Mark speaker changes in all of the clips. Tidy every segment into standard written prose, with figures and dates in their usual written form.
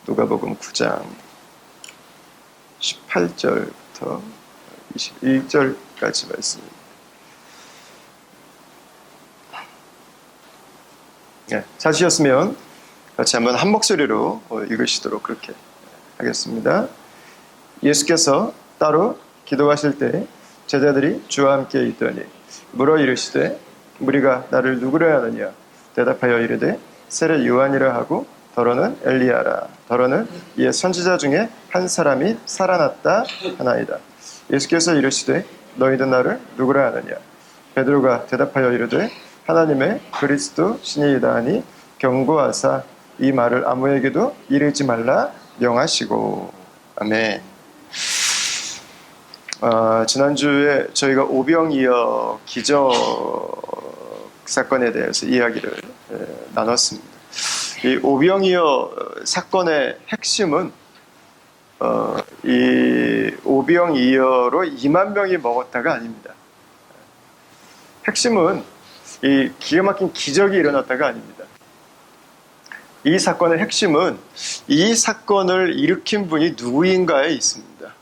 Speaker 1: 누가복음 9장 18절부터 21절까지 말씀입니다. 네, 찾으셨으면 같이 한번 한 목소리로 읽으시도록 그렇게 하겠습니다. 예수께서 따로 기도하실 때 제자들이 주와 함께 있더니 물어 이르시되 무리가 나를 누구라 하느냐 대답하여 이르되 세례 요한이라 하고 더러는 엘리야라 더러는 이에 선지자 중에 한 사람이 살아났다 하나이다. 예수께서 이르시되 너희들 나를 누구라 하느냐 베드로가 대답하여 이르되 하나님의 그리스도 신이이다 하니 경고하사 이 말을 아무에게도 이르지 말라 명하시고. 아멘. 지난주에 저희가 오병이어 기적 사건에 대해서 이야기를 나눴습니다. 이 오병이어 사건의 핵심은 이 오병이어로 2만 명이 먹었다가 아닙니다. 핵심은 이 기가 막힌 기적이 일어났다가 아닙니다. 이 사건의 핵심은 이 사건을 일으킨 분이 누구인가에 있습니다.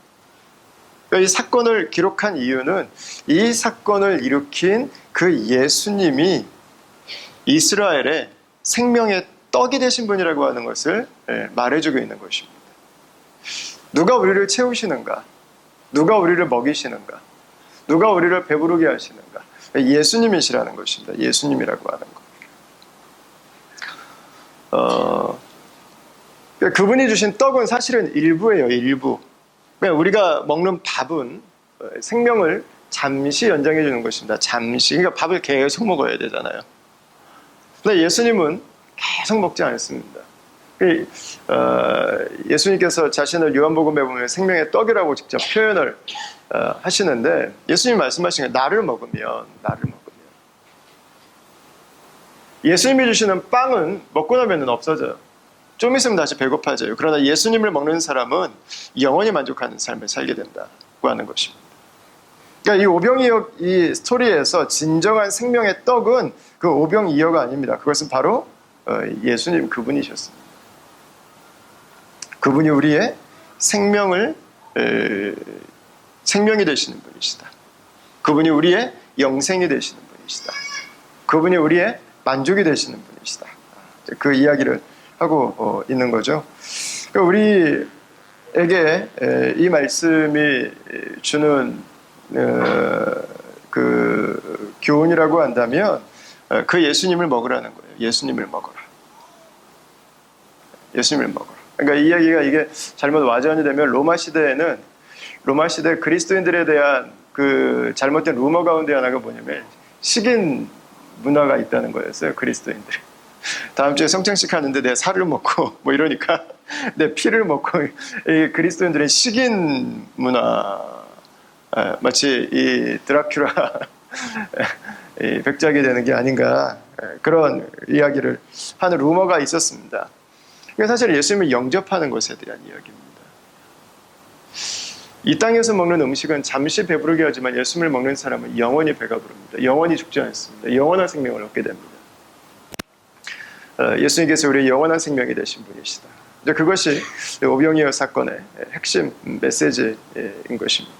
Speaker 1: 그러니까 이 사건을 기록한 이유는 이 사건을 일으킨 그 예수님이 이스라엘의 생명의 떡이 되신 분이라고 하는 것을 말해주고 있는 것입니다. 누가 우리를 채우시는가? 누가 우리를 먹이시는가? 누가 우리를 배부르게 하시는가? 예수님이시라는 것입니다. 예수님이라고 하는 것. 그분이 주신 떡은 사실은 일부예요. 일부. 우리가 먹는 밥은 생명을 잠시 연장해 주는 것입니다. 잠시. 그러니까 밥을 계속 먹어야 되잖아요. 근데 예수님은 계속 먹지 않습니다. 예수님께서 자신을 요한복음에 보면 생명의 떡이라고 직접 표현을 하시는데 예수님이 말씀하신 게 나를 먹으면 예수님이 주시는 빵은 먹고 나면 없어져요. 좀 있으면 다시 배고파져요. 그러나 예수님을 먹는 사람은 영원히 만족하는 삶을 살게 된다고 하는 것입니다. 그러니까 이 오병이어 이 스토리에서 진정한 생명의 떡은 그 오병이어가 아닙니다. 그것은 바로 예수님 그분이셨습니다. 그분이 우리의 생명이 되시는 분이시다. 그분이 우리의 영생이 되시는 분이시다. 그분이 우리의 만족이 되시는 분이시다. 그 이야기를 하고 있는 거죠. 우리에게 이 말씀이 주는 그 교훈이라고 한다면 그 예수님을 먹으라는 거예요. 예수님을 먹어라. 예수님을 먹어라. 그러니까 이 이야기가 이게 잘못 와전이 되면 로마 시대 그리스도인들에 대한 그 잘못된 루머 가운데 하나가 뭐냐면 식인 문화가 있다는 거였어요. 그리스도인들. 다음 주에 성찬식 하는데 내 살을 먹고 뭐 이러니까 내 피를 먹고 이 그리스도인들의 식인 문화 마치 이 드라큘라 이 백작이 되는 게 아닌가 그런 이야기를 하는 루머가 있었습니다. 사실 예수님을 영접하는 것에 대한 이야기입니다. 이 땅에서 먹는 음식은 잠시 배부르게 하지만 예수님을 먹는 사람은 영원히 배가 부릅니다. 영원히 죽지 않습니다. 영원한 생명을 얻게 됩니다. 예수님께서 우리의 영원한 생명이 되신 분이시다. 그것이 오병이어 사건의 핵심 메시지인 것입니다.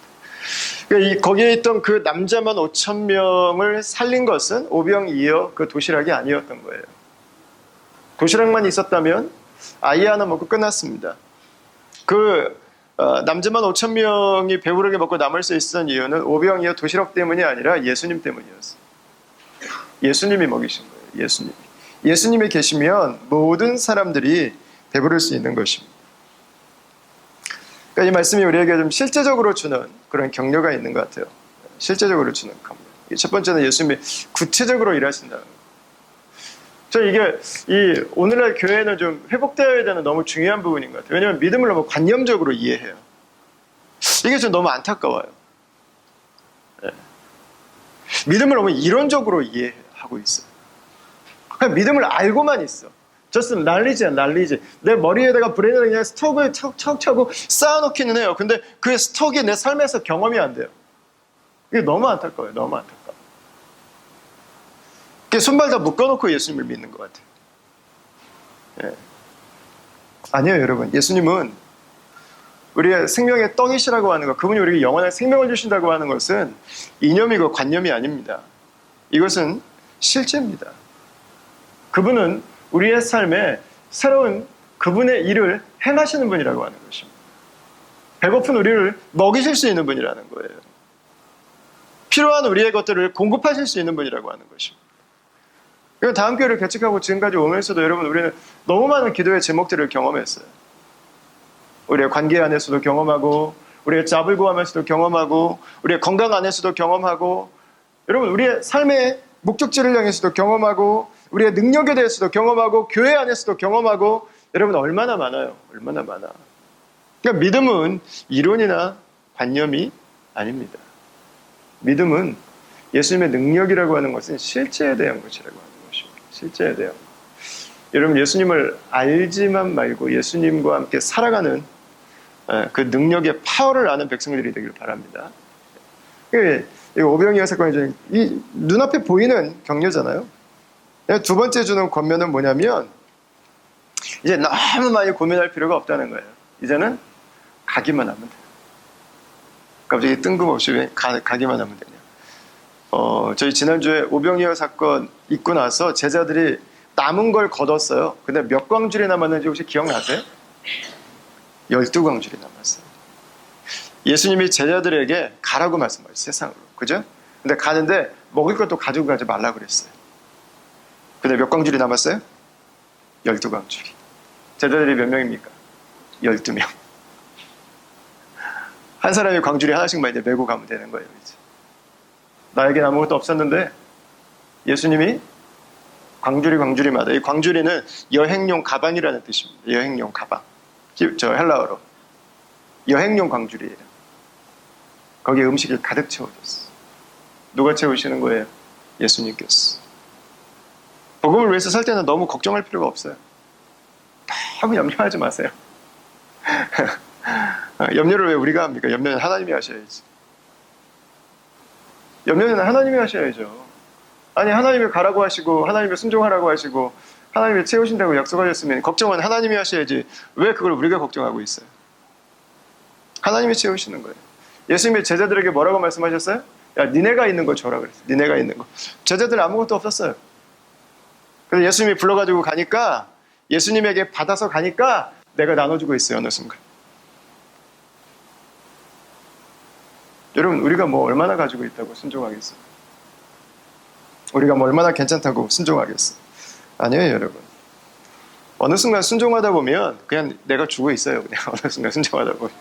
Speaker 1: 거기에 있던 그 남자만 5,000명을 살린 것은 오병이어 그 도시락이 아니었던 거예요. 도시락만 있었다면 아이 하나 먹고 끝났습니다. 남자만 5,000명이 배부르게 먹고 남을 수 있었던 이유는 오병이어 도시락 때문이 아니라 예수님 때문이었어요. 예수님이 먹이신 거예요. 예수님이 계시면 모든 사람들이 배부를 수 있는 것입니다. 그러니까 이 말씀이 우리에게 좀 실제적으로 주는 그런 격려가 있는 것 같아요. 실제적으로 주는 격려. 첫 번째는 예수님이 구체적으로 일하신다는 것. 이게 오늘날 교회는 좀 회복되어야 되는 너무 중요한 부분인 것 같아요. 왜냐하면 믿음을 너무 관념적으로 이해해요. 이게 좀 너무 안타까워요. 네. 믿음을 너무 이론적으로 이해하고 있어요. 그냥 믿음을 알고만 있어. just knowledge. 내 머리에다가 브레인을 그냥 스톡을 차곡차곡 쌓아놓기는 해요. 근데 그 스톡이 내 삶에서 경험이 안 돼요. 이게 너무 안타까워요. 너무 안타까워. 손발 다 묶어놓고 예수님을 믿는 것 같아요. 예. 아니에요, 여러분. 예수님은 우리의 생명의 떡이시라고 하는 것, 그분이 우리에게 영원한 생명을 주신다고 하는 것은 이념이고 관념이 아닙니다. 이것은 실제입니다. 그분은 우리의 삶에 새로운 그분의 일을 행하시는 분이라고 하는 것입니다. 배고픈 우리를 먹이실 수 있는 분이라는 거예요. 필요한 우리의 것들을 공급하실 수 있는 분이라고 하는 것입니다. 다음 교회를 개척하고 지금까지 오면서도 여러분, 우리는 너무 많은 기도의 제목들을 경험했어요. 우리의 관계 안에서도 경험하고, 우리의 잡을 구하면서도 경험하고, 우리의 건강 안에서도 경험하고, 여러분, 우리의 삶의 목적지를 향해서도 경험하고, 우리의 능력에 대해서도 경험하고, 교회 안에서도 경험하고, 여러분, 얼마나 많아요. 얼마나 많아. 그러니까 믿음은 이론이나 관념이 아닙니다. 믿음은 예수님의 능력이라고 하는 것은 실제에 대한 것이라고 하는 것입니다. 실제에 대한 것. 여러분, 예수님을 알지만 말고 예수님과 함께 살아가는 그 능력의 파워를 아는 백성들이 되기를 바랍니다. 이 오병이어 사건이 이 눈앞에 보이는 격려잖아요. 두 번째 주는 권면은 뭐냐면, 이제 너무 많이 고민할 필요가 없다는 거예요. 이제는 가기만 하면 돼요. 갑자기 뜬금없이 왜 가기만 하면 되냐. 저희 지난주에 오병이어 사건 있고 나서 제자들이 남은 걸 거뒀어요. 근데 몇 광줄이 남았는지 혹시 기억나세요? 12광줄이 남았어요. 예수님이 제자들에게 가라고 말씀하셨어요. 세상으로. 그죠? 근데 가는데 먹을 것도 가지고 가지 말라고 그랬어요. 근데 몇 광줄이 남았어요? 12광줄이. 제자들이 몇 명입니까? 12명. 한 사람이 광줄이 하나씩만 이제 메고 가면 되는 거예요. 이제. 나에겐 아무것도 없었는데 예수님이 광줄이마다, 이 광줄이는 여행용 가방이라는 뜻입니다. 여행용 가방. 저 헬라어로 여행용 광줄이에요. 거기에 음식을 가득 채워줬어. 누가 채우시는 거예요? 예수님께서. 복음을 위해서 살 때는 너무 걱정할 필요가 없어요. 너무 염려하지 마세요. 염려를 왜 우리가 합니까? 염려는 하나님이 하셔야지. 염려는 하나님이 하셔야죠. 아니, 하나님이 가라고 하시고 하나님이 순종하라고 하시고 하나님이 채우신다고 약속하셨으면 걱정은 하나님이 하셔야지, 왜 그걸 우리가 걱정하고 있어요? 하나님이 채우시는 거예요. 예수님이 제자들에게 뭐라고 말씀하셨어요? 야, 니네가 있는 거 줘라 그랬어요. 니네가 있는 거. 제자들은 아무것도 없었어요. 그래서 예수님이 불러가지고 가니까, 예수님에게 받아서 가니까 내가 나눠주고 있어요. 어느 순간. 여러분, 우리가 뭐 얼마나 가지고 있다고 순종하겠어요? 우리가 뭐 얼마나 괜찮다고 순종하겠어요? 아니에요, 여러분. 어느 순간 순종하다 보면 그냥 내가 주고 있어요. 그냥 어느 순간 순종하다 보면.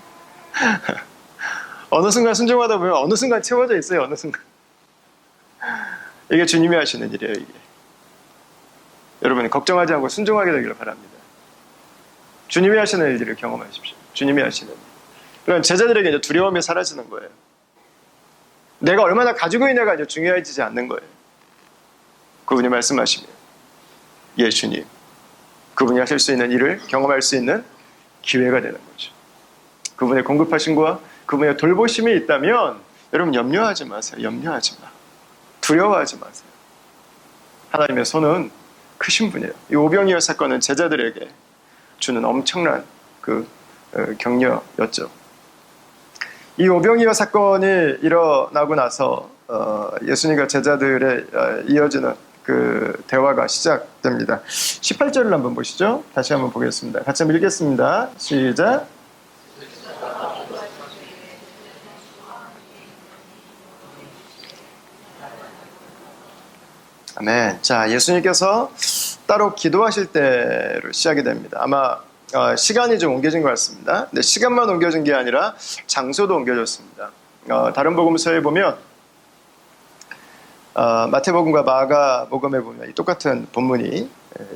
Speaker 1: 어느 순간 순종하다 보면 어느 순간 채워져 있어요. 어느 순간. 이게 주님이 하시는 일이에요, 이게. 여러분, 걱정하지 않고 순종하게 되기를 바랍니다. 주님이 하시는 일들을 경험하십시오. 주님이 하시는 일. 그럼 제자들에게 이제 두려움이 사라지는 거예요. 내가 얼마나 가지고 있냐가 이제 중요해지지 않는 거예요. 그분이 말씀하시면, 예, 주님. 그분이 하실 수 있는 일을 경험할 수 있는 기회가 되는 거죠. 그분의 공급하심과 그분의 돌보심이 있다면 여러분, 염려하지 마세요. 염려하지 마. 두려워하지 마세요. 하나님의 손은 크신 분이에요. 이 오병이어 사건은 제자들에게 주는 엄청난 그 격려였죠. 이 오병이어 사건이 일어나고 나서 예수님과 제자들의 이어지는 그 대화가 시작됩니다. 18절을 한번 보시죠. 다시 한번 보겠습니다. 같이 한번 읽겠습니다. 시작. 아멘. 자, 예수님께서 따로 기도하실 때로 시작이 됩니다. 아마 시간이 좀 옮겨진 것 같습니다. 근데 시간만 옮겨진 게 아니라 장소도 옮겨졌습니다. 다른 복음서에 보면 마태복음과 마가복음에 보면 똑같은 본문이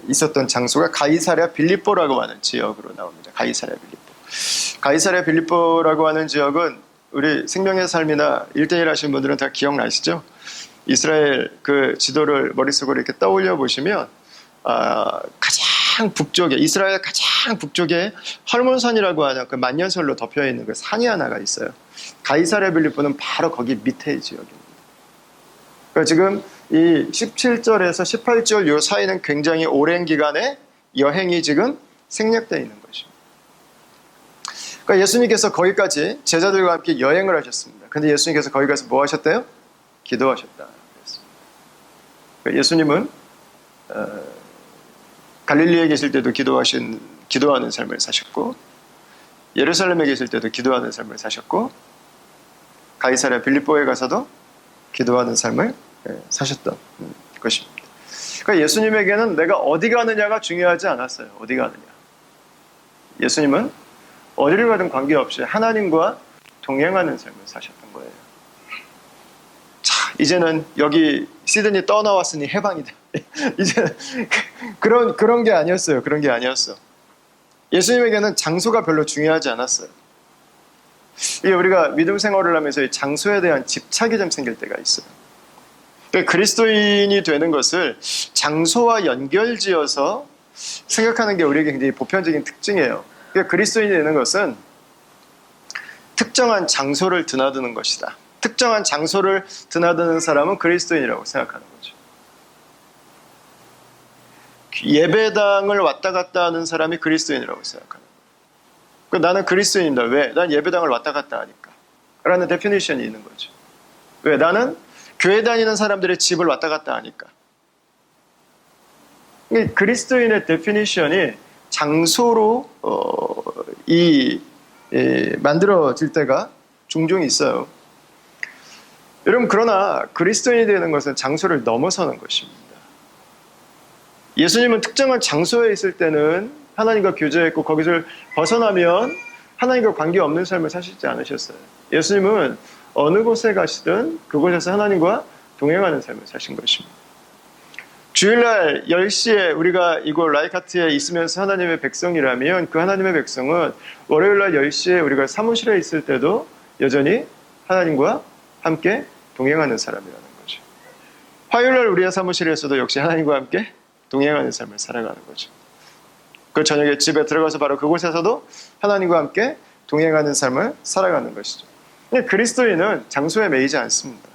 Speaker 1: 있었던 장소가 가이사랴 빌립보라고 하는 지역으로 나옵니다. 가이사랴 빌립보. 가이사랴 빌립보라고 하는 지역은 우리 생명의 삶이나 1대1 하신 분들은 다 기억나시죠? 이스라엘 그 지도를 머릿속으로 이렇게 떠올려 보시면 가장 북쪽에, 이스라엘 가장 북쪽에 헐몬산이라고 하는 그 만년설로 덮여 있는 그 산이 하나가 있어요. 가이사랴 빌립보는 바로 거기 밑에 지역입니다. 그러니까 지금 이 17절에서 18절 요 사이는 굉장히 오랜 기간의 여행이 지금 생략되어 있는 것입니다. 그러니까 예수님께서 거기까지 제자들과 함께 여행을 하셨습니다. 근데 예수님께서 거기 가서 뭐 하셨대요? 기도하셨다. 그러니까 예수님은 갈릴리에 계실 때도 기도하는 삶을 사셨고, 예루살렘에 계실 때도 기도하는 삶을 사셨고, 가이사랴 빌립보에 가서도 기도하는 삶을 사셨던 것입니다. 그러니까 예수님에게는 내가 어디 가느냐가 중요하지 않았어요. 어디 가느냐. 예수님은 어디를 가든 관계없이 하나님과 동행하는 삶을 사셨던 거예요. 자, 이제는 여기 시드니 떠나왔으니 해방이다. 이제는 그런 게 아니었어요. 그런 게 아니었어. 예수님에게는 장소가 별로 중요하지 않았어요. 이게 우리가 믿음 생활을 하면서 이 장소에 대한 집착이 좀 생길 때가 있어요. 그리스도인이 되는 것을 장소와 연결지어서 생각하는 게 우리에게 굉장히 보편적인 특징이에요. 그리스도인이 되는 것은 특정한 장소를 드나드는 것이다. 특정한 장소를 드나드는 사람은 그리스도인이라고 생각하는 거죠. 예배당을 왔다 갔다 하는 사람이 그리스도인이라고 생각하는 거예요. 나는 그리스도인이다. 왜? 난 예배당을 왔다 갔다 하니까. 라는 데피니션이 있는 거죠. 왜? 나는 교회 다니는 사람들의 집을 왔다 갔다 하니까. 그리스도인의 데피니션이 장소로 만들어질 때가 종종 있어요. 여러분, 그러나 그리스도인이 되는 것은 장소를 넘어서는 것입니다. 예수님은 특정한 장소에 있을 때는 하나님과 교제했고, 거기서 벗어나면 하나님과 관계없는 삶을 사시지 않으셨어요. 예수님은 어느 곳에 가시든 그곳에서 하나님과 동행하는 삶을 사신 것입니다. 주일날 10시에 우리가 이곳 라이카트에 있으면서 하나님의 백성이라면, 그 하나님의 백성은 월요일날 10시에 우리가 사무실에 있을 때도 여전히 하나님과 함께 동행하는 사람이라는 거죠. 화요일날 우리의 사무실에서도 역시 하나님과 함께 동행하는 삶을 살아가는 거죠. 그 저녁에 집에 들어가서 바로 그곳에서도 하나님과 함께 동행하는 삶을 살아가는 것이죠. 그리스도인은 장소에 매이지 않습니다.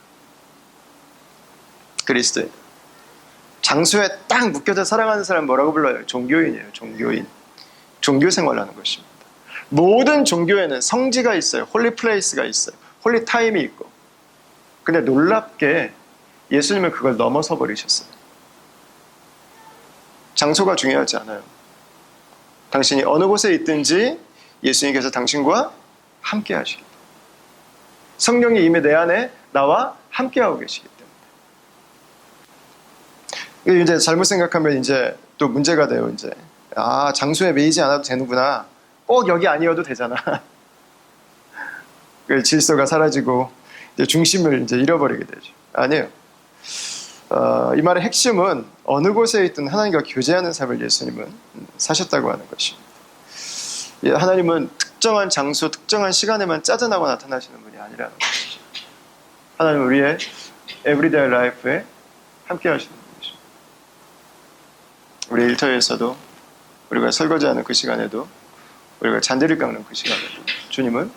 Speaker 1: 그리스도인. 장소에 딱 묶여서 살아가는 사람 뭐라고 불러요? 종교인이에요. 종교인. 종교 생활하는 것입니다. 모든 종교에는 성지가 있어요. 홀리 플레이스가 있어요. 홀리 타임이 있고. 근데 놀랍게 예수님은 그걸 넘어서 버리셨어요. 장소가 중요하지 않아요. 당신이 어느 곳에 있든지 예수님께서 당신과 함께 하시기. 성령이 이미 내 안에 나와 함께하고 계시기 때문에. 이제 잘못 생각하면 이제 또 문제가 돼요. 이제 장소에 매이지 않아도 되는구나. 꼭 여기 아니어도 되잖아. 그 질서가 사라지고 이제 중심을 이제 잃어버리게 되죠. 아니에요. 이 말의 핵심은 어느 곳에 있든 하나님과 교제하는 삶을 예수님은 사셨다고 하는 것입니다. 하나님은 특정한 장소, 특정한 시간에만 짜증나고 나타나시는 분이 아니라는 것이죠. 하나님은 우리의 에브리데이 라이프에 함께 하시는 분이죠. 우리 일터에서도, 우리가 설거지하는 그 시간에도, 우리가 잔디를 깎는 그 시간에도 주님은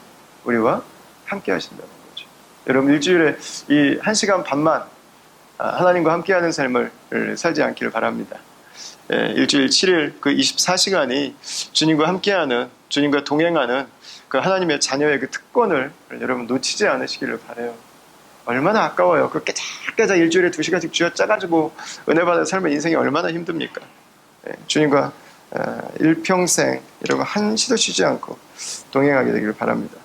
Speaker 1: 우리와 함께 하신다는 거죠. 여러분, 일주일에 이 1시간 반만 하나님과 함께하는 삶을 살지 않기를 바랍니다. 일주일 7일 그 24시간이 주님과 함께하는, 주님과 동행하는 그 하나님의 자녀의 그 특권을 여러분 놓치지 않으시기를 바라요. 얼마나 아까워요. 그 깨작깨작 일주일에 2시간씩 쥐어짜가지고 은혜 받는 삶의 인생이 얼마나 힘듭니까? 주님과 일평생 이런 거 한시도 쉬지 않고 동행하게 되기를 바랍니다.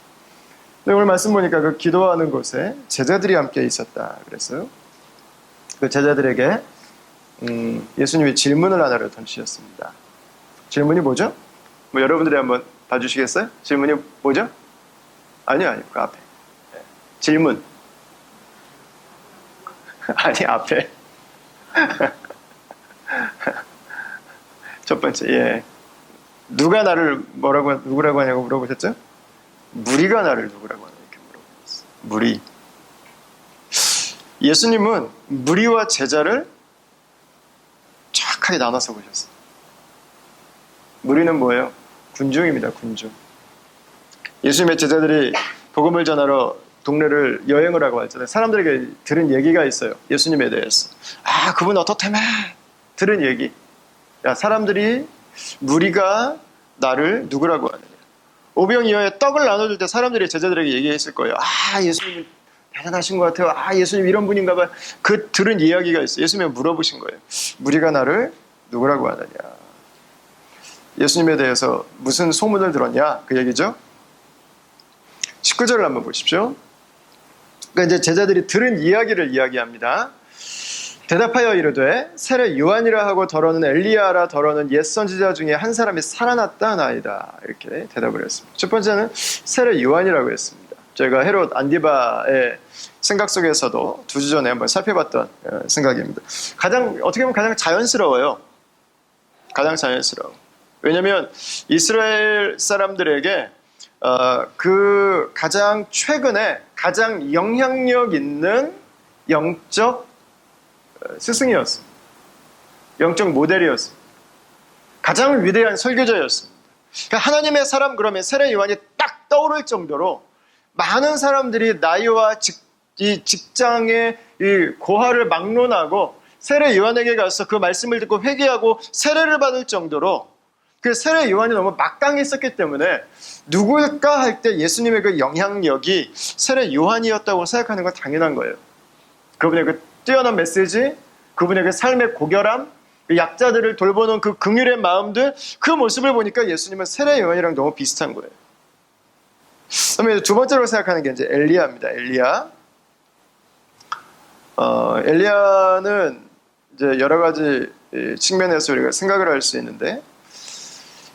Speaker 1: 오늘 말씀 보니까 그 기도하는 곳에 제자들이 함께 있었다 그랬어요. 그 제자들에게 예수님이 질문을 하나를 던지셨습니다. 질문이 뭐죠? 여러분들이 한번 봐주시겠어요? 질문이 뭐죠? 아니요. 그 앞에. 질문. 아니, 앞에. 첫 번째, 예. 누구라고 하냐고 물어보셨죠? 무리가 나를 누구라고 하냐, 이렇게 물어보셨어요. 무리. 예수님은 무리와 제자를 정확하게 나눠서 보셨어요. 무리는 뭐예요? 군중입니다, 군중. 예수님의 제자들이 복음을 전하러 동네를 여행을 하고 왔잖아요. 사람들에게 들은 얘기가 있어요. 예수님에 대해서. 그분 어떻다며? 들은 얘기. 사람들이 무리가 나를 누구라고 하느냐. 오병이어의 떡을 나눠줄 때 사람들이 제자들에게 얘기했을 거예요. 아, 예수님 대단하신 것 같아요. 아, 예수님 이런 분인가 봐요. 그 들은 이야기가 있어요. 예수님이 물어보신 거예요. 무리가 나를 누구라고 하느냐. 예수님에 대해서 무슨 소문을 들었냐, 그 얘기죠. 19절을 한번 보십시오. 그러니까 이제 제자들이 들은 이야기를 이야기합니다. 대답하여 이르되 세례 요한이라 하고 더러는 엘리야라 더러는 옛 선지자 중에 한 사람이 살아났다 나이다. 이렇게 대답을 했습니다. 첫 번째는 세례 요한이라고 했습니다. 저희가 헤롯 안디바의 생각 속에서도 2주 전에 한번 살펴봤던 생각입니다. 어떻게 보면 가장 자연스러워요. 가장 자연스러워. 왜냐하면 이스라엘 사람들에게 그 가장 최근에 가장 영향력 있는 영적 스승이었습니다. 영적 모델이었습니다. 가장 위대한 설교자였습니다. 그러니까 하나님의 사람 그러면 세례 요한이 딱 떠오를 정도로 많은 사람들이 나이와 이 직장의 이 고하를 막론하고 세례 요한에게 가서 그 말씀을 듣고 회개하고 세례를 받을 정도로 그 세례 요한이 너무 막강했었기 때문에 누굴까 할 때 예수님의 그 영향력이 세례 요한이었다고 생각하는 건 당연한 거예요. 그분의 그 뛰어난 메시지, 그분의 그 삶의 고결함, 그 약자들을 돌보는 그 긍휼의 마음들, 그 모습을 보니까 예수님은 세례 요한이랑 너무 비슷한 거예요. 그다음에 두 번째로 생각하는 게 이제 엘리야입니다. 엘리야는 이제 여러 가지 측면에서 우리가 생각을 할 수 있는데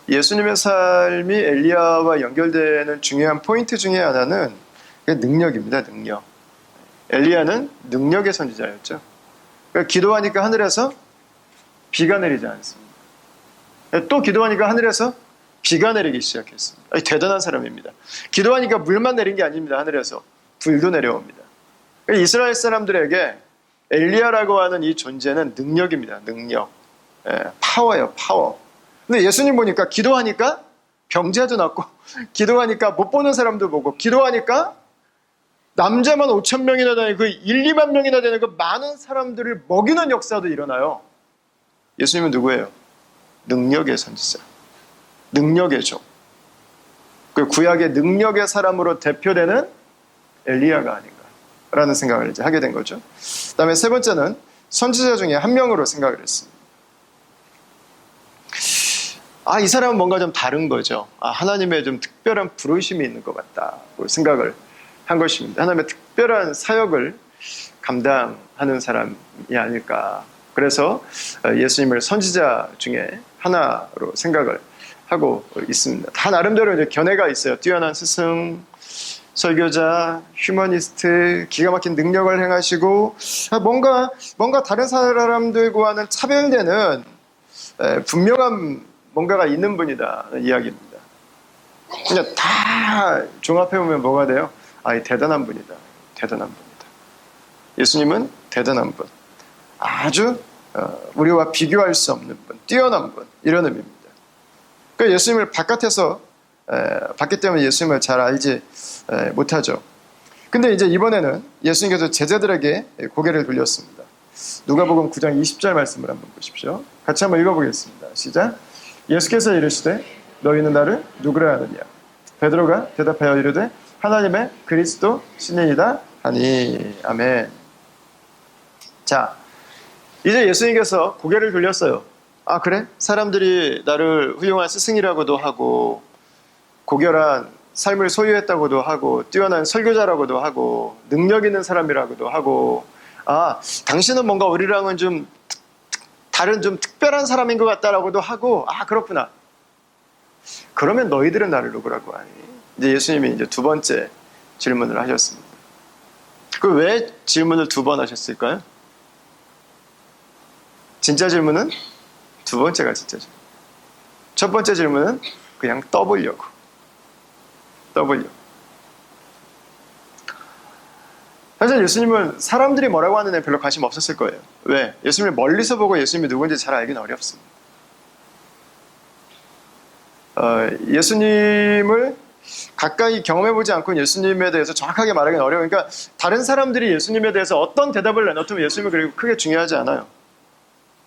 Speaker 1: 예수님의 삶이 엘리야와 연결되는 중요한 포인트 중에 하나는 능력입니다. 능력. 엘리야는 능력의 선지자였죠. 그러니까 기도하니까 하늘에서 비가 내리지 않습니다. 또 기도하니까 하늘에서 비가 내리기 시작했습니다. 대단한 사람입니다. 기도하니까 물만 내린 게 아닙니다. 하늘에서 불도 내려옵니다. 이스라엘 사람들에게 엘리야라고 하는 이 존재는 능력입니다. 능력. 파워예요. 파워. 근데 예수님 보니까 기도하니까 병자도 낫고 기도하니까 못 보는 사람도 보고 기도하니까 남자만 5,000명이나 되는 그 1, 2만 명이나 되는 그 많은 사람들을 먹이는 역사도 일어나요. 예수님은 누구예요? 능력의 선지자. 능력의 종. 그 구약의 능력의 사람으로 대표되는 엘리야가 아닌가라는 생각을 이제 하게 된 거죠. 그 다음에 세 번째는 선지자 중에 한 명으로 생각을 했습니다. 이 사람은 뭔가 좀 다른 거죠. 하나님의 좀 특별한 부르심이 있는 것 같다고 생각을 한 것입니다. 하나님의 특별한 사역을 감당하는 사람이 아닐까. 그래서 예수님을 선지자 중에 하나로 생각을 하고 있습니다. 다 나름대로 이제 견해가 있어요. 뛰어난 스승, 설교자, 휴머니스트, 기가 막힌 능력을 행하시고 뭔가 다른 사람들과는 차별되는 분명한 뭔가가 있는 분이다는 이야기입니다. 그냥 다 종합해보면 뭐가 돼요? 대단한 분이다. 대단한 분이다. 예수님은 대단한 분. 아주 우리와 비교할 수 없는 분. 뛰어난 분. 이런 의미입니다. 그러니까 예수님을 바깥에서 봤기 때문에 예수님을 잘 알지 못하죠. 근데 이제 이번에는 예수님께서 제자들에게 고개를 돌렸습니다. 누가복음 9장 20절 말씀을 한번 보십시오. 같이 한번 읽어보겠습니다. 시작. 예수께서 이르시되 너희는 나를 누구라 하느냐. 베드로가 대답하여 이르되 하나님의 그리스도 신이이다 하니. 아멘. 자, 이제 예수님께서 고개를 돌렸어요. 그래? 사람들이 나를 훌륭한 스승이라고도 하고 고결한 삶을 소유했다고도 하고 뛰어난 설교자라고도 하고 능력 있는 사람이라고도 하고 당신은 뭔가 우리랑은 좀 다른 좀 특별한 사람인 것 같다라고도 하고 그렇구나. 그러면 너희들은 나를 누구라고 하니? 이제 예수님이 이제 두 번째 질문을 하셨습니다. 그 왜 질문을 두 번 하셨을까요? 진짜 질문은 두 번째가 진짜 질문. 첫 번째 질문은 그냥 떠보려고. 사실 예수님은 사람들이 뭐라고 하는 데 별로 관심 없었을 거예요. 왜? 예수님을 멀리서 보고 예수님이 누군지 잘 알기는 어렵습니다. 예수님을 가까이 경험해보지 않고 예수님에 대해서 정확하게 말하기는 어려워요. 그러니까 다른 사람들이 예수님에 대해서 어떤 대답을 내놓으면 예수님은 그리고 크게 중요하지 않아요.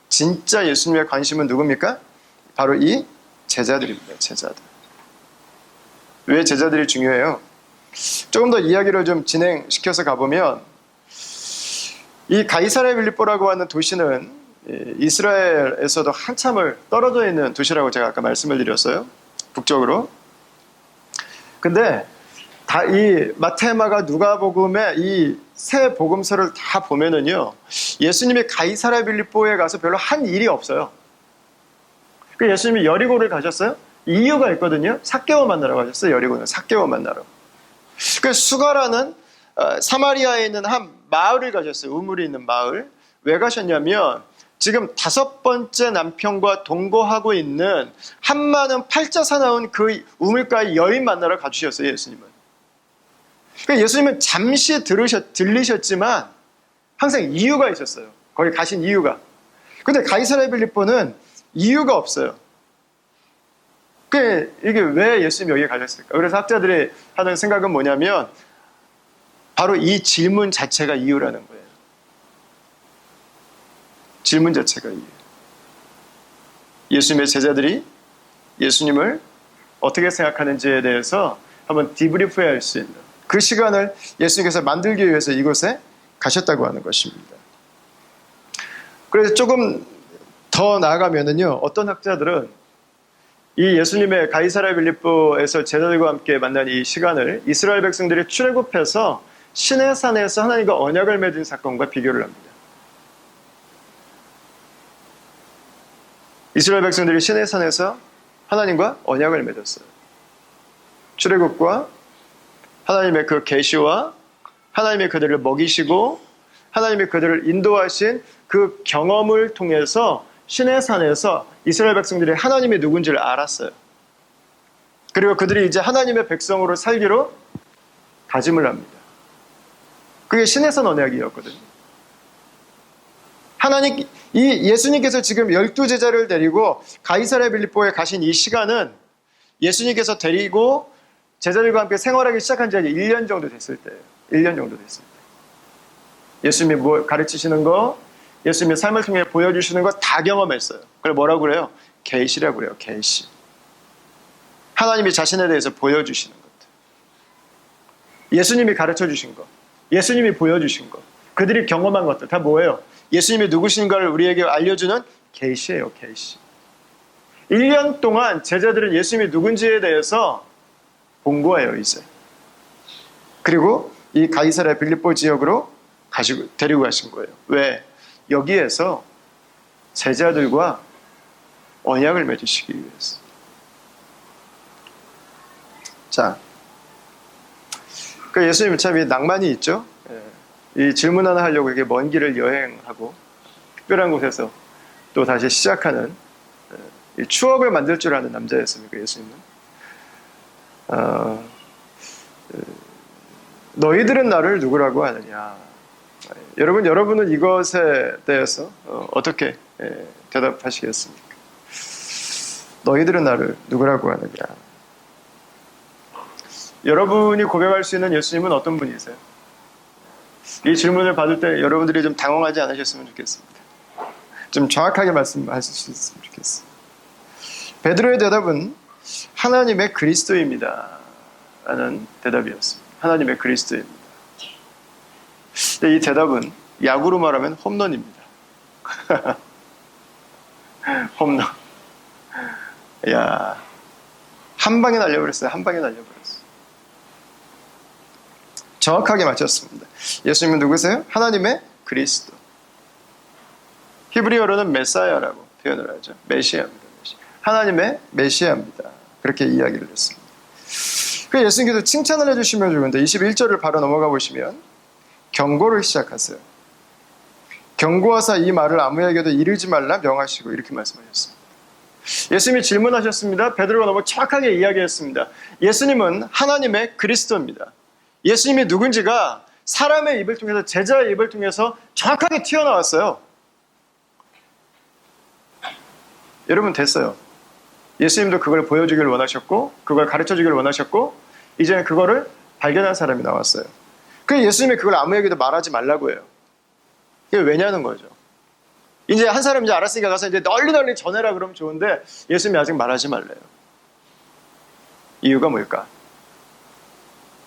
Speaker 1: 진짜 예수님의 관심은 누굽니까? 바로 이 제자들입니다. 제자들. 왜 제자들이 중요해요? 조금 더 이야기를 좀 진행시켜서 가보면 이 가이사랴 빌립보라고 하는 도시는 이스라엘에서도 한참을 떨어져 있는 도시라고 제가 아까 말씀을 드렸어요. 북쪽으로. 근데 다 이 마테마가 누가복음의 이 세 복음서를 다 보면은요, 예수님이 가이사랴 빌립보에 가서 별로 한 일이 없어요. 그 예수님이 여리고를 가셨어요? 이유가 있거든요. 삭개오 만나러 가셨어요. 여리고는 삭개오 만나러. 그 수가라는 사마리아에 있는 한 마을을 가셨어요. 우물이 있는 마을. 왜 가셨냐면 지금 5번째 남편과 동거하고 있는 한마는 팔자 사나운 그 우물가의 여인 만나러 가주셨어요. 예수님은. 그러니까 예수님은 잠시 들리셨지만 항상 이유가 있었어요. 거기 가신 이유가. 근데 가이사랴 빌립보는 이유가 없어요. 이게 왜 예수님이 여기에 가셨을까? 그래서 학자들이 하는 생각은 뭐냐면 바로 이 질문 자체가 이유라는 거예요. 질문 자체가 이유. 예수님의 제자들이 예수님을 어떻게 생각하는지에 대해서 한번 디브리프해야 할 수 있는 그 시간을 예수님께서 만들기 위해서 이곳에 가셨다고 하는 것입니다. 그래서 조금 더 나아가면은요, 어떤 학자들은 이 예수님의 가이사랴 빌립보에서 제자들과 함께 만난 이 시간을 이스라엘 백성들이 출애굽해서 시내산에서 하나님과 언약을 맺은 사건과 비교를 합니다. 이스라엘 백성들이 시내산에서 하나님과 언약을 맺었어요. 출애굽과 하나님의 그 계시와 하나님의 그들을 먹이시고 하나님의 그들을 인도하신 그 경험을 통해서 시내산에서 이스라엘 백성들이 하나님이 누군지를 알았어요. 그리고 그들이 이제 하나님의 백성으로 살기로 다짐을 합니다. 그게 시내산 언약이었거든요. 이 예수님께서 지금 12제자를 데리고 가이사랴 빌립보에 가신 이 시간은 예수님께서 데리고 제자들과 함께 생활하기 시작한 지 1년 정도 됐을 때예요. 1년 정도 됐을 때. 예수님이 뭐 가르치시는 거, 예수님의 삶을 통해 보여주시는 거 다 경험했어요. 그래 뭐라고 그래요? 계시라고 그래요. 계시. 하나님이 자신에 대해서 보여주시는 것들. 예수님이 가르쳐주신 것, 예수님이 보여주신 것, 그들이 경험한 것들 다 뭐예요? 예수님이 누구신가를 우리에게 알려주는 계시예요. 계시. 1년 동안 제자들은 예수님이 누군지에 대해서 본 거예요. 이제. 그리고 이 가이사랴 빌립보 지역으로 데리고 가신 거예요. 왜? 여기에서 제자들과 언약을 맺으시기 위해서. 자, 그 예수님 참 이 낭만이 있죠. 이 질문 하나 하려고 이렇게 먼 길을 여행하고 특별한 곳에서 또 다시 시작하는 이 추억을 만들 줄 아는 남자였습니까, 예수님은? 너희들은 나를 누구라고 하느냐? 여러분은 이것에 대해서 어떻게 대답하시겠습니까? 너희들은 나를 누구라고 하느냐? 여러분이 고백할 수 있는 예수님은 어떤 분이세요? 이 질문을 받을 때 여러분들이 좀 당황하지 않으셨으면 좋겠습니다. 좀 정확하게 말씀하실 수 있으면 좋겠습니다. 베드로의 대답은 하나님의 그리스도입니다 라는 대답이었습니다. 하나님의 그리스도입니다. 근데 이 대답은 야구로 말하면 홈런입니다. 홈런. 야, 한 방에 날려버렸어요. 한 방에 날려버렸어요. 정확하게 맞췄습니다. 예수님은 누구세요? 하나님의 그리스도. 히브리어로는 메사야라고 표현을 하죠. 메시아입니다. 하나님의 메시아입니다. 그렇게 이야기를 했습니다. 그 예수님께서 칭찬을 해주시면 좋은데 21절을 바로 넘어가 보시면 경고를 시작하세요. 경고하사 이 말을 아무에게도 이르지 말라 명하시고 이렇게 말씀하셨습니다. 예수님이 질문하셨습니다. 베드로가 너무 정확하게 이야기했습니다. 예수님은 하나님의 그리스도입니다. 예수님이 누군지가 사람의 입을 통해서 제자의 입을 통해서 정확하게 튀어나왔어요. 여러분 됐어요. 예수님도 그걸 보여주기를 원하셨고 그걸 가르쳐주기를 원하셨고 이제는 그거를 발견한 사람이 나왔어요. 그래서 예수님이 그걸 아무에게도 말하지 말라고 해요. 이게 왜냐는 거죠. 이제 한 사람 이제 알았으니까 가서 이제 널리 전해라 그러면 좋은데 예수님이 아직 말하지 말래요. 이유가 뭘까?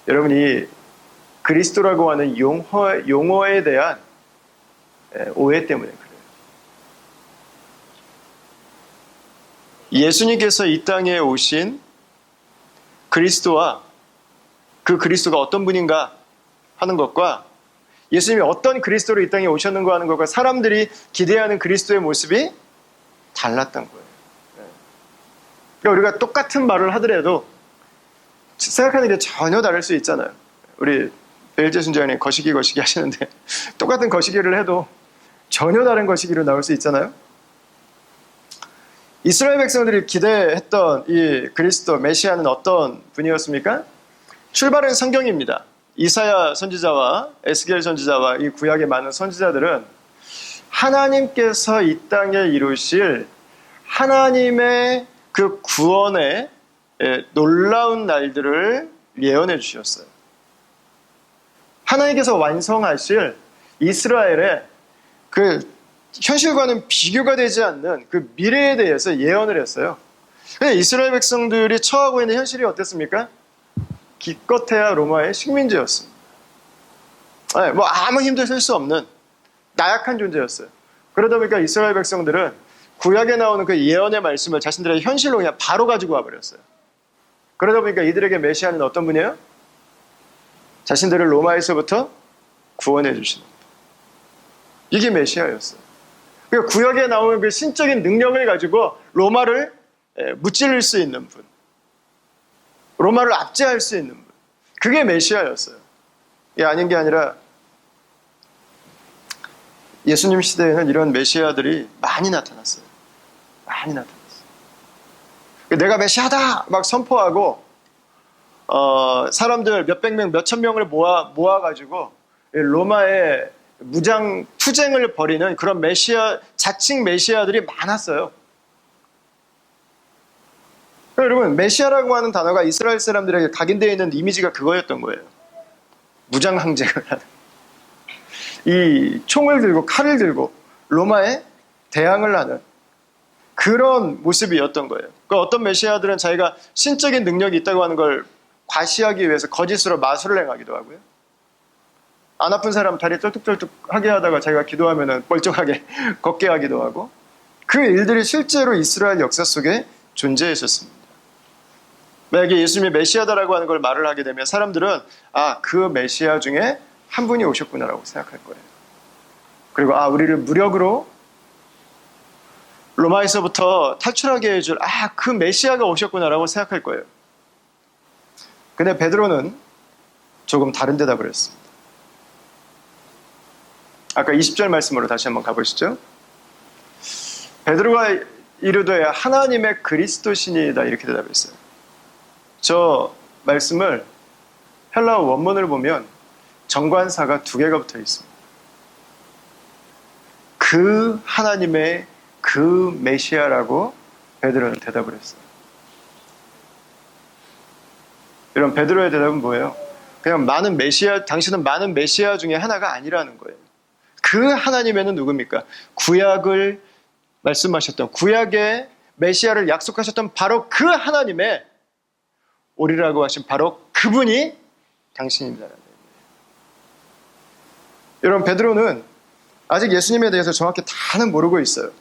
Speaker 1: 여러분이 그리스도라고 하는 용어에 대한 오해 때문에 그래요. 예수님께서 이 땅에 오신 그리스도와 그 그리스도가 어떤 분인가 하는 것과 예수님이 어떤 그리스도로 이 땅에 오셨는가 하는 것과 사람들이 기대하는 그리스도의 모습이 달랐던 거예요. 그러니까 우리가 똑같은 말을 하더라도 생각하는 게 전혀 다를 수 있잖아요. 우리 베일제 순장님 거시기 하시는데 똑같은 거시기를 해도 전혀 다른 거시기로 나올 수 있잖아요. 이스라엘 백성들이 기대했던 이 그리스도 메시아는 어떤 분이었습니까? 출발은 성경입니다. 이사야 선지자와 에스겔 선지자와 이 구약의 많은 선지자들은 하나님께서 이 땅에 이루실 하나님의 그 구원의 놀라운 날들을 예언해 주셨어요. 하나님께서 완성하실 이스라엘의 그 현실과는 비교가 되지 않는 그 미래에 대해서 예언을 했어요. 근데 이스라엘 백성들이 처하고 있는 현실이 어땠습니까? 기껏해야 로마의 식민지였습니다. 뭐 아무 힘도 쓸 수 없는 나약한 존재였어요. 그러다 보니까 이스라엘 백성들은 구약에 나오는 그 예언의 말씀을 자신들의 현실로 그냥 바로 가지고 와버렸어요. 그러다 보니까 이들에게 메시아는 어떤 분이에요? 자신들을 로마에서부터 구원해 주시는 분. 이게 메시아였어요. 그러니까 구약에 나오는 그 신적인 능력을 가지고 로마를 무찌를 수 있는 분. 로마를 압제할 수 있는 분. 그게 메시아였어요. 이게 아닌 게 아니라 예수님 시대에는 이런 메시아들이 많이 나타났어요. 많이 나타났어요. 내가 메시아다! 막 선포하고 사람들 몇백 명, 몇천 명을 모아가지고 로마의 무장 투쟁을 벌이는 그런 메시아, 자칭 메시아들이 많았어요. 여러분, 메시아라고 하는 단어가 이스라엘 사람들에게 각인되어 있는 이미지가 그거였던 거예요. 무장 항쟁을 하는. 이 총을 들고 칼을 들고 로마에 대항을 하는 그런 모습이었던 거예요. 그러니까 어떤 메시아들은 자기가 신적인 능력이 있다고 하는 걸 과시하기 위해서 거짓으로 마술을 행하기도 하고요. 안 아픈 사람 다리 쩔뚝쩔뚝하게 하다가 자기가 기도하면 멀쩡하게 걷게 하기도 하고 그 일들이 실제로 이스라엘 역사 속에 존재했었습니다. 만약에 예수님이 메시아다라고 하는 걸 말을 하게 되면 사람들은 그 메시아 중에 한 분이 오셨구나라고 생각할 거예요. 그리고 우리를 무력으로 로마에서부터 탈출하게 해줄 그 메시아가 오셨구나라고 생각할 거예요. 근데 베드로는 조금 다른 대답을 했습니다. 아까 20절 말씀으로 다시 한번 가보시죠. 베드로가 이르되 하나님의 그리스도시니이다 이렇게 대답했어요. 저 말씀을 헬라어 원문을 보면 정관사가 2개가 붙어 있습니다. 그 하나님의 그 메시아라고 베드로는 대답을 했어요. 이런 베드로의 대답은 뭐예요? 그냥 당신은 많은 메시아 중에 하나가 아니라는 거예요. 그 하나님에는 누굽니까? 구약을 말씀하셨던 구약의 메시아를 약속하셨던 바로 그 하나님의 오리라고 하신 바로 그분이 당신입니다라는 얘기예요. 여러분, 베드로는 아직 예수님에 대해서 정확히 다는 모르고 있어요.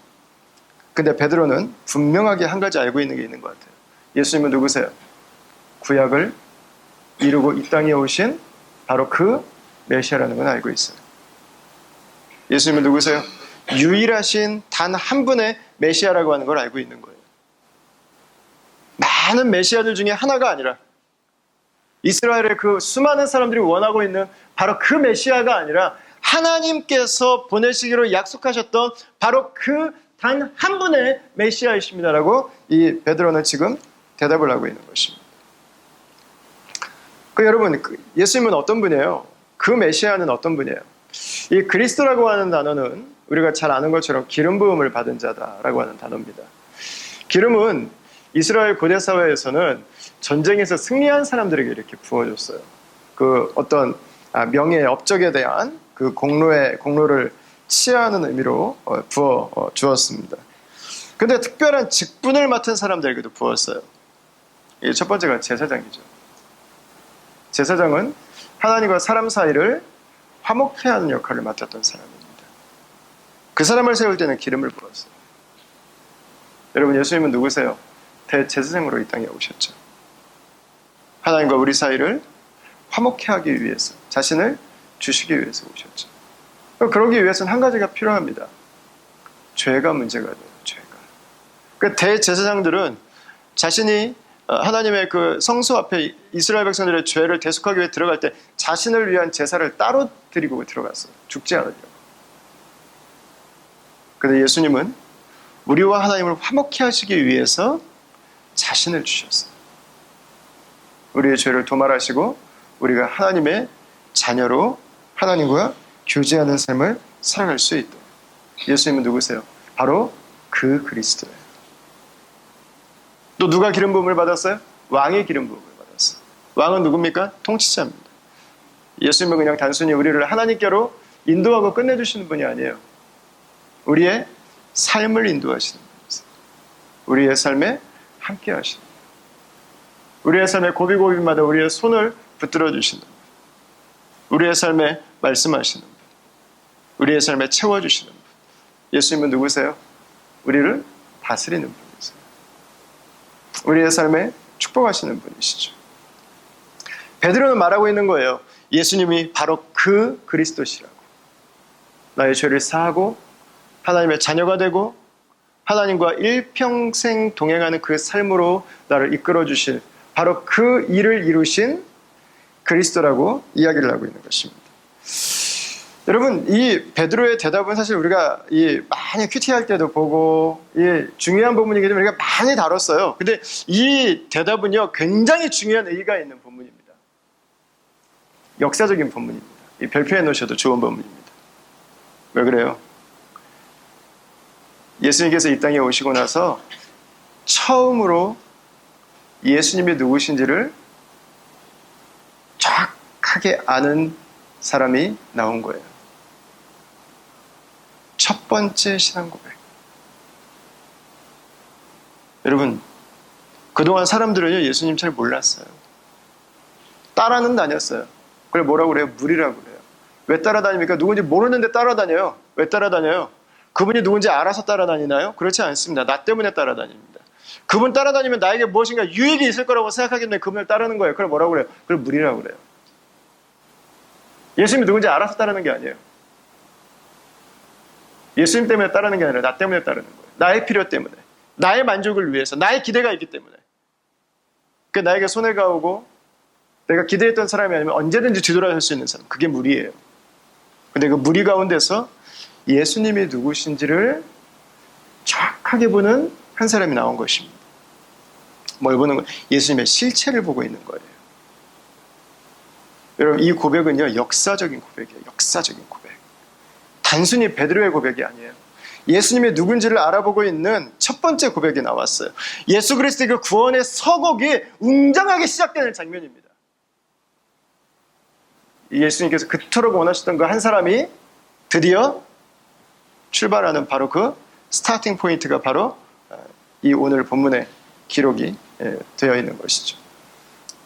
Speaker 1: 근데 베드로는 분명하게 한 가지 알고 있는 게 있는 것 같아요. 예수님은 누구세요? 구약을 이루고 이 땅에 오신 바로 그 메시아라는 건 알고 있어요. 예수님은 누구세요? 유일하신 단 한 분의 메시아라고 하는 걸 알고 있는 거예요. 많은 메시아들 중에 하나가 아니라 이스라엘의 그 수많은 사람들이 원하고 있는 바로 그 메시아가 아니라 하나님께서 보내시기로 약속하셨던 바로 그 단 한 분의 메시아이십니다라고 이 베드로는 지금 대답을 하고 있는 것입니다. 여러분, 예수님은 어떤 분이에요? 그 메시아는 어떤 분이에요? 이 그리스도라고 하는 단어는 우리가 잘 아는 것처럼 기름 부음을 받은 자다라고 하는 단어입니다. 기름은 이스라엘 고대 사회에서는 전쟁에서 승리한 사람들에게 이렇게 부어줬어요. 그 어떤 명예, 업적에 대한 그 공로를 치하하는 의미로 부어 주었습니다. 근데 특별한 직분을 맡은 사람들에게도 부었어요. 이게 첫 번째가 제사장이죠. 제사장은 하나님과 사람 사이를 화목케 하는 역할을 맡았던 사람입니다. 그 사람을 세울 때는 기름을 부었어요. 여러분, 예수님은 누구세요? 대제사장으로 이 땅에 오셨죠. 하나님과 우리 사이를 화목케 하기 위해서, 자신을 주시기 위해서 오셨죠. 그러기 위해서는 한 가지가 필요합니다. 죄가 문제가 돼요. 죄가. 그 대제사장들은 자신이 하나님의 그 성소 앞에 이스라엘 백성들의 죄를 대속하기 위해 들어갈 때 자신을 위한 제사를 따로 드리고 들어갔어요. 죽지 않으려고. 그런데 예수님은 우리와 하나님을 화목케 하시기 위해서 자신을 주셨어요. 우리의 죄를 도말하시고 우리가 하나님의 자녀로 하나님과 교제하는 삶을 살아갈 수 있도록. 예수님은 누구세요? 바로 그 그리스도예요. 또 누가 기름 부음을 받았어요? 왕이 기름 부음을 받았어요. 왕은 누굽니까? 통치자입니다. 예수님은 그냥 단순히 우리를 하나님께로 인도하고 끝내주시는 분이 아니에요. 우리의 삶을 인도하시는 분이세요. 우리의 삶에 함께 하시는 분. 우리의 삶에 고비고비마다 우리의 손을 붙들어 주시는 분. 우리의 삶에 말씀하시는 분. 우리의 삶에 채워주시는 분. 예수님은 누구세요? 우리를 다스리는 분이세요. 우리의 삶에 축복하시는 분이시죠. 베드로는 말하고 있는 거예요. 예수님이 바로 그 그리스도시라고. 나의 죄를 사하고 하나님의 자녀가 되고 하나님과 일평생 동행하는 그 삶으로 나를 이끌어 주실 바로 그 일을 이루신 그리스도라고 이야기를 하고 있는 것입니다. 여러분, 이 베드로의 대답은 사실 우리가 많이 큐티할 때도 보고 중요한 부분이기 때문에 우리가 많이 다뤘어요. 근데 이 대답은요, 굉장히 중요한 의의가 있는 본문입니다. 역사적인 본문입니다. 이 별표해 놓으셔도 좋은 본문입니다. 왜 그래요? 예수님께서 이 땅에 오시고 나서 처음으로 예수님이 누구신지를 정확하게 아는 사람이 나온 거예요. 첫 번째 신앙 고백. 여러분, 그동안 사람들은요, 예수님 잘 몰랐어요. 따라는 다녔어요. 그래, 뭐라고 그래요? 무리라고 그래요. 왜 따라다닙니까? 누군지 모르는데 따라다녀요. 왜 따라다녀요? 그분이 누군지 알아서 따라다니나요? 그렇지 않습니다. 나 때문에 따라다닙니다. 그분 따라다니면 나에게 무엇인가 유익이 있을 거라고 생각하기 때문에 그분을 따르는 거예요. 그걸 뭐라고 그래요? 그걸 무리라고 그래요. 예수님이 누군지 알아서 따르는 게 아니에요. 예수님 때문에 따르는 게 아니라 나 때문에 따르는 거예요. 나의 필요 때문에. 나의 만족을 위해서. 나의 기대가 있기 때문에. 그 나에게 손해가 오고 내가 기대했던 사람이 아니면 언제든지 뒤돌아설 수 있는 사람. 그게 무리예요. 근데 그 무리 가운데서 예수님이 누구신지를 정확하게 보는 한 사람이 나온 것입니다. 뭘 보는 거예요? 예수님의 실체를 보고 있는 거예요. 여러분, 이 고백은요, 역사적인 고백이에요. 역사적인 고백. 단순히 베드로의 고백이 아니에요. 예수님이 누군지를 알아보고 있는 첫 번째 고백이 나왔어요. 예수 그리스도의 그 구원의 서곡이 웅장하게 시작되는 장면입니다. 예수님께서 그토록 원하셨던 그 한 사람이 드디어 출발하는 바로 그 스타팅 포인트가 바로 이 오늘 본문의 기록이 되어 있는 것이죠.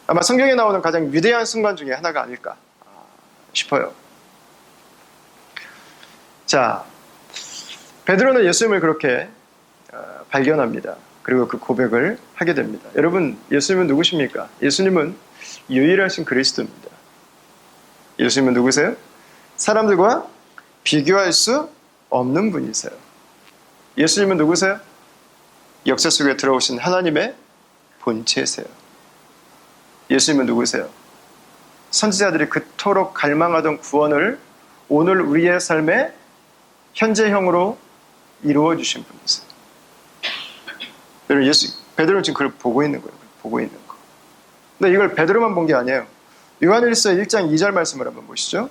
Speaker 1: 아마 성경에 나오는 가장 위대한 순간 중에 하나가 아닐까 싶어요. 자, 베드로는 예수님을 그렇게 발견합니다. 그리고 그 고백을 하게 됩니다. 여러분, 예수님은 누구십니까? 예수님은 유일하신 그리스도입니다. 예수님은 누구세요? 사람들과 비교할 수 없는 분이세요. 예수님은 누구세요? 역사 속에 들어오신 하나님의 본체세요. 예수님은 누구세요? 선지자들이 그토록 갈망하던 구원을 오늘 우리의 삶에 현재형으로 이루어 주신 분이세요. 여러분, 베드로는 지금 그걸 보고 있는 거예요. 보고 있는 거. 근데 이걸 베드로만 본 게 아니에요. 요한일서 1장 2절 말씀을 한번 보시죠.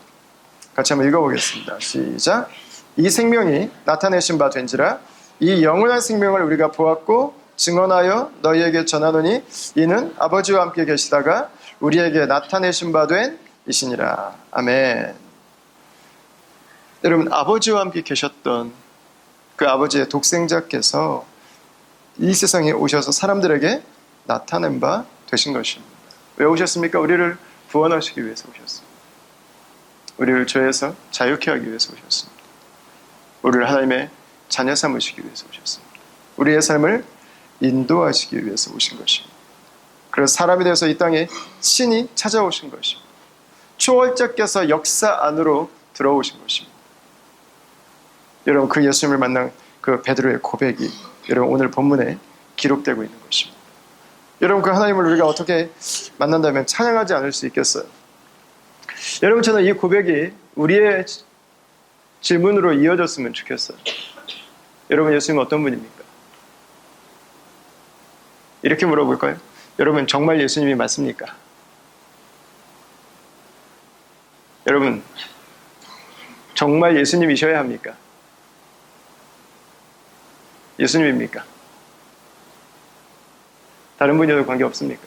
Speaker 1: 같이 한번 읽어보겠습니다. 시작. 이 생명이 나타내신 바 된지라 이 영원한 생명을 우리가 보았고 증언하여 너희에게 전하노니 이는 아버지와 함께 계시다가 우리에게 나타내신 바 된 이시니라. 아멘. 여러분, 아버지와 함께 계셨던 그 아버지의 독생자께서 이 세상에 오셔서 사람들에게 나타낸 바 되신 것입니다. 왜 오셨습니까? 우리를 구원하시기 위해서 오셨습니다. 우리를 죄에서 자유케 하기 위해서 오셨습니다. 우리를 하나님의 자녀 삼으시기 위해서 오셨습니다. 우리의 삶을 인도하시기 위해서 오신 것입니다. 그래서 사람이 되어서 이 땅에 신이 찾아오신 것입니다. 초월자께서 역사 안으로 들어오신 것입니다. 여러분, 그 예수님을 만난 그 베드로의 고백이 여러분 오늘 본문에 기록되고 있는 것입니다. 여러분, 그 하나님을 우리가 어떻게 만난다면 찬양하지 않을 수 있겠어요? 여러분, 저는 이 고백이 우리의 질문으로 이어졌으면 좋겠어요. 여러분, 예수님은 어떤 분입니까? 이렇게 물어볼까요? 여러분, 정말 예수님이 맞습니까? 여러분, 정말 예수님이셔야 합니까? 예수님입니까? 다른 분이어도 관계없습니까?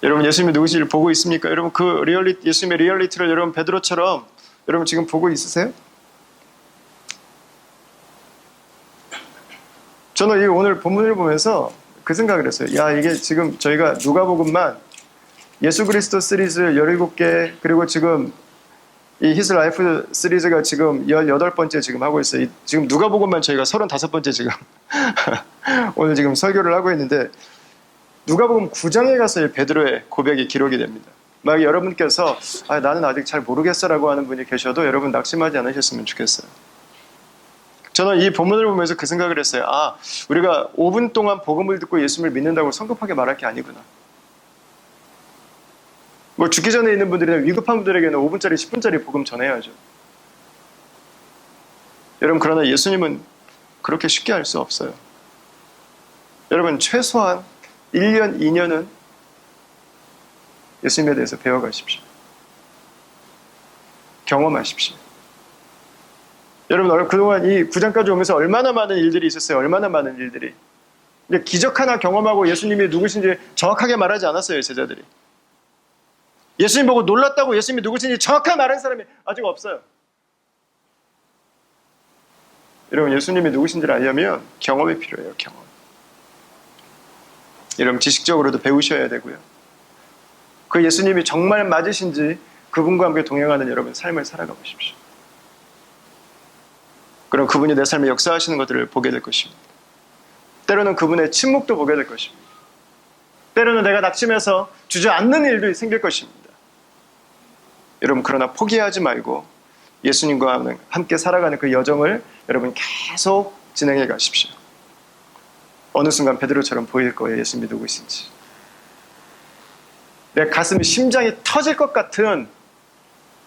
Speaker 1: 여러분, 예수님이 누구신지를 보고 있습니까? 여러분, 그 예수님의 리얼리티를 여러분 베드로처럼 여러분 지금 보고 있으세요? 저는 이 오늘 본문을 보면서 그 생각을 했어요. 야, 이게 지금 저희가 누가복음만 예수 그리스도 시리즈 17개, 그리고 지금 이 히스 라이프 시리즈가 지금 18번째 지금 하고 있어요. 지금 누가복음만 저희가 35번째 지금 오늘 지금 설교를 하고 있는데, 누가복음 9장에 가서 베드로의 고백이 기록이 됩니다. 만약 여러분께서 나는 아직 잘 모르겠어라고 하는 분이 계셔도 여러분 낙심하지 않으셨으면 좋겠어요. 저는 이 본문을 보면서 그 생각을 했어요. 우리가 5분 동안 복음을 듣고 예수님을 믿는다고 성급하게 말할 게 아니구나. 뭐 죽기 전에 있는 분들이나 위급한 분들에게는 5분짜리 10분짜리 복음 전해야죠. 여러분, 그러나 예수님은 그렇게 쉽게 할 수 없어요. 여러분, 최소한 1년, 2년은 예수님에 대해서 배워가십시오. 경험하십시오. 여러분, 그동안 이 9장까지 오면서 얼마나 많은 일들이 있었어요. 얼마나 많은 일들이. 근데 기적 하나 경험하고 예수님이 누구신지 정확하게 말하지 않았어요, 제자들이. 예수님 보고 놀랐다고 예수님이 누구신지 정확하게 말하는 사람이 아직 없어요. 여러분, 예수님이 누구신지를 알려면 경험이 필요해요, 경험. 여러분, 지식적으로도 배우셔야 되고요. 그 예수님이 정말 맞으신지 그분과 함께 동행하는 여러분 삶을 살아가 보십시오. 그럼 그분이 내 삶에 역사하시는 것들을 보게 될 것입니다. 때로는 그분의 침묵도 보게 될 것입니다. 때로는 내가 낙심해서 주저앉는 일도 생길 것입니다. 여러분, 그러나 포기하지 말고 예수님과 함께 살아가는 그 여정을 여러분 계속 진행해 가십시오. 어느 순간 베드로처럼 보일 거예요. 예수님이 누구신지. 내 가슴이, 심장이 터질 것 같은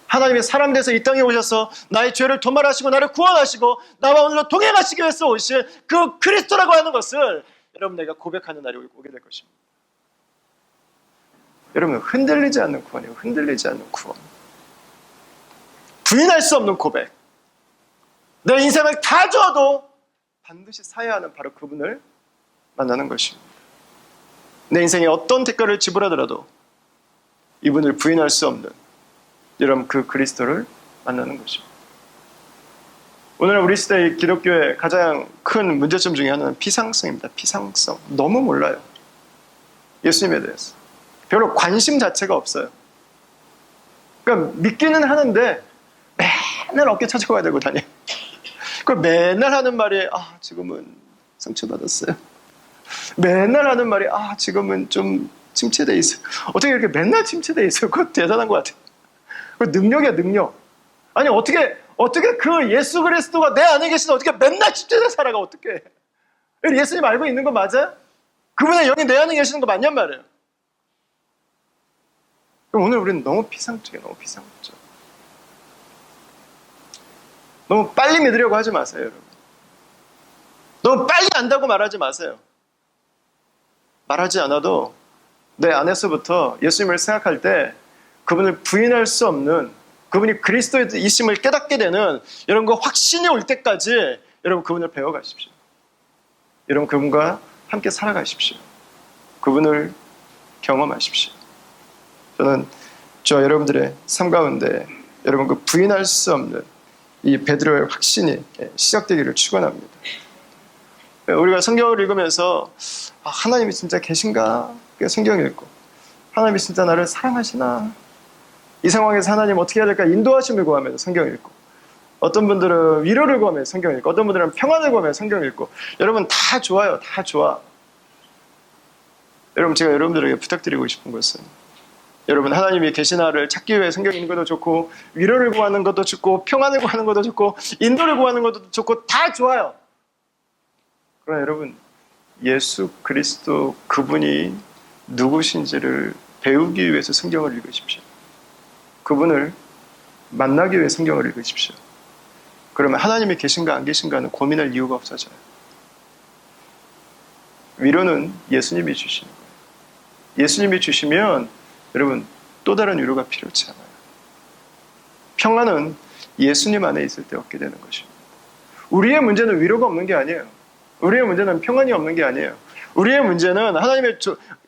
Speaker 1: 하나님의 사람 돼서 이 땅에 오셔서 나의 죄를 도말하시고 나를 구원하시고 나와 오늘로 동행하시기 위해서 오신 그 그리스도라고 하는 것을 여러분, 내가 고백하는 날이 오게 될 것입니다. 여러분, 흔들리지 않는 구원이에요. 흔들리지 않는 구원. 부인할 수 없는 고백. 내 인생을 다 줘도 반드시 사야 하는 바로 그분을 만나는 것입니다. 내 인생에 어떤 대가를 지불하더라도 이분을 부인할 수 없는 여러분 그 그리스도를 만나는 것입니다. 오늘 우리 시대의 기독교의 가장 큰 문제점 중에 하나는 피상성입니다. 피상성. 너무 몰라요. 예수님에 대해서. 별로 관심 자체가 없어요. 그러니까 믿기는 하는데 맨날 어깨 찾아가야 되고 다녀요. 그걸 맨날 하는 말이 지금은 상처받았어요. 맨날 하는 말이 지금은 좀 침체돼 있어요. 어떻게 이렇게 맨날 침체돼 있어요? 그거 대단한 것 같아요. 그 능력이야, 능력. 아니, 어떻게 그 예수 그리스도가 내 안에 계시는데 어떻게 맨날 침체돼 살아가, 어떻게. 예수님 알고 있는 거 맞아요? 그분의 영이 내 안에 계시는 거 맞냔 말이에요. 그럼 오늘 우리는 너무 피상적이에요, 너무 피상적. 너무 빨리 믿으려고 하지 마세요, 여러분. 너무 빨리 안다고 말하지 마세요. 말하지 않아도 내 안에서부터 예수님을 생각할 때 그분을 부인할 수 없는, 그분이 그리스도이심을 깨닫게 되는 여러분 그 확신이 올 때까지 여러분 그분을 배워가십시오. 여러분 그분과 함께 살아가십시오. 그분을 경험하십시오. 저는 저 여러분들의 삶 가운데 여러분 그 부인할 수 없는 이 베드로의 확신이 시작되기를 축원합니다. 우리가 성경을 읽으면서 하나님이 진짜 계신가? 성경을 읽고 하나님이 진짜 나를 사랑하시나? 이 상황에서 하나님 어떻게 해야 될까? 인도하심을 구하면서 성경을 읽고 어떤 분들은 위로를 구하면서 성경을 읽고 어떤 분들은 평안을 구하면서 성경을 읽고 여러분 다 좋아요. 다 좋아. 여러분 제가 여러분들에게 부탁드리고 싶은 것은 여러분 하나님이 계시나를 찾기 위해 성경 읽는 것도 좋고 위로를 구하는 것도 좋고 평안을 구하는 것도 좋고 인도를 구하는 것도 좋고 다 좋아요. 그러나 여러분 예수 그리스도 그분이 누구신지를 배우기 위해서 성경을 읽으십시오. 그분을 만나기 위해 성경을 읽으십시오. 그러면 하나님이 계신가 안 계신가는 고민할 이유가 없어져요. 위로는 예수님이 주시는 거예요. 예수님이 주시면 여러분 또 다른 위로가 필요치 않아요. 평안은 예수님 안에 있을 때 얻게 되는 것입니다. 우리의 문제는 위로가 없는 게 아니에요. 우리의 문제는 평안이 없는 게 아니에요. 우리의 문제는 하나님의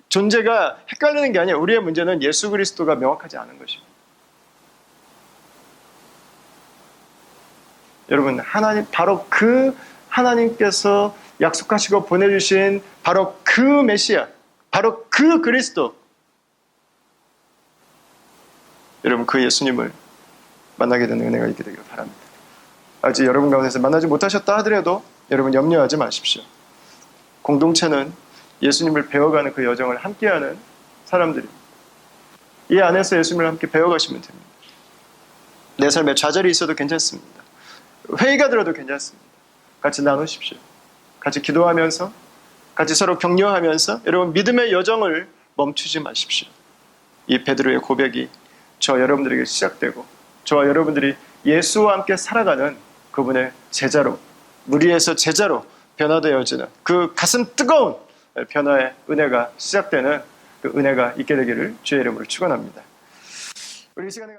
Speaker 1: 존재가 헷갈리는 게 아니에요. 우리의 문제는 예수 그리스도가 명확하지 않은 것입니다. 여러분 바로 그 하나님께서 약속하시고 보내주신 바로 그 메시아, 바로 그 그리스도, 여러분 그 예수님을 만나게 되는 은혜가 있게 되길 바랍니다. 아직 여러분 가운데서 만나지 못하셨다 하더라도 여러분 염려하지 마십시오. 공동체는 예수님을 배워가는 그 여정을 함께하는 사람들입니다. 이 안에서 예수님을 함께 배워가시면 됩니다. 내 삶에 좌절이 있어도 괜찮습니다. 회의가 들어도 괜찮습니다. 같이 나누십시오. 같이 기도하면서 같이 서로 격려하면서 여러분 믿음의 여정을 멈추지 마십시오. 이 베드로의 고백이 저와 여러분들에게 시작되고 저와 여러분들이 예수와 함께 살아가는 그분의 제자로 무리에서 제자로 변화되어지는 그 가슴 뜨거운 변화의 은혜가 시작되는 그 은혜가 있게 되기를 주의 이름으로 축원합니다. 우리 이 시간에